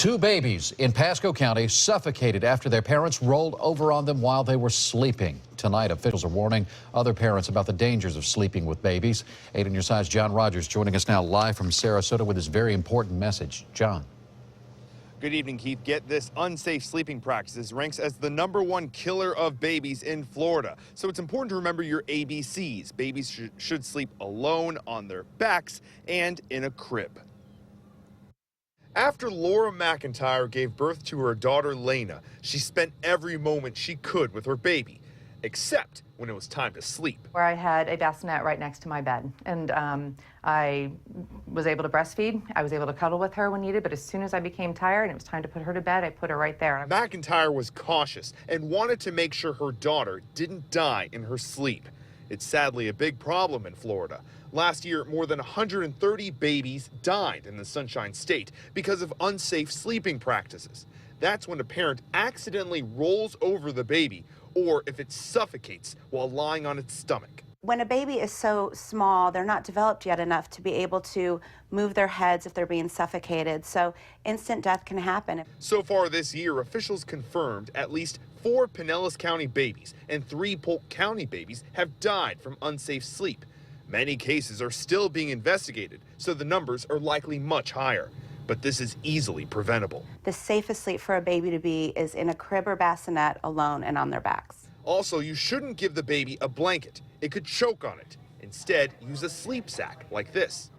Two babies in Pasco County suffocated after their parents rolled over on them while they were sleeping. Tonight, officials are warning other parents about the dangers of sleeping with babies. 8 on your side's John Rogers joining us now live from Sarasota with this very important message. John. Good evening, Keith. Get this, unsafe sleeping practices ranks as the #1 killer of babies in Florida. So it's important to remember your ABCs. Babies should sleep alone, on their backs, and in a crib. After Laura McIntyre gave birth to her daughter Lena, she spent every moment she could with her baby, except when it was time to sleep. Where I had a bassinet right next to my bed, and I was able to breastfeed. I was able to cuddle with her when needed, but as soon as I became tired and it was time to put her to bed, I put her right there. McIntyre was cautious and wanted to make sure her daughter didn't die in her sleep. It's sadly a big problem in Florida. Last year, more than 130 babies died in the Sunshine State because of unsafe sleeping practices. That's when a parent accidentally rolls over the baby or if it suffocates while lying on its stomach. When a baby is so small, they're not developed yet enough to be able to move their heads if they're being suffocated, so instant death can happen. So far this year, officials confirmed at least 4 Pinellas County babies and 3 Polk County babies have died from unsafe sleep. Many cases are still being investigated, so the numbers are likely much higher. But this is easily preventable. The safest sleep for a baby to be is in a crib or bassinet alone and on their backs. Also, you shouldn't give the baby a blanket. It could choke on it. Instead, use a sleep sack like this.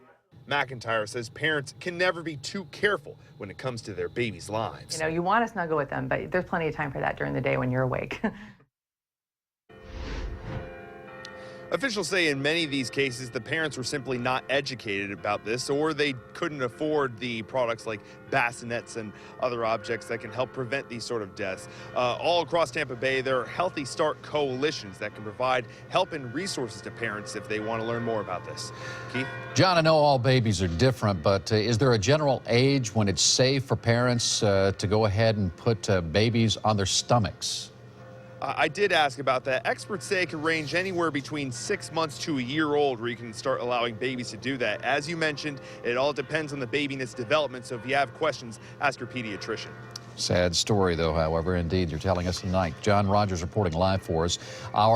McIntyre says parents can never be too careful when it comes to their babies' lives. You know, you want to snuggle with them, but there's plenty of time for that during the day when you're awake. Officials say in many of these cases, the parents were simply not educated about this, or they couldn't afford the products like bassinets and other objects that can help prevent these sort of deaths. All across Tampa Bay, there are Healthy Start coalitions that can provide help and resources to parents if they want to learn more about this. Keith? John, I know all babies are different, but is there a general age when it's safe for parents to go ahead and put babies on their stomachs? I did ask about that. Experts say it can range anywhere between 6 months to a year old where you can start allowing babies to do that. As you mentioned, it all depends on the baby and its development, so if you have questions, ask your pediatrician. Sad story, though, however, indeed, you're telling us tonight. John Rogers reporting live for us. Our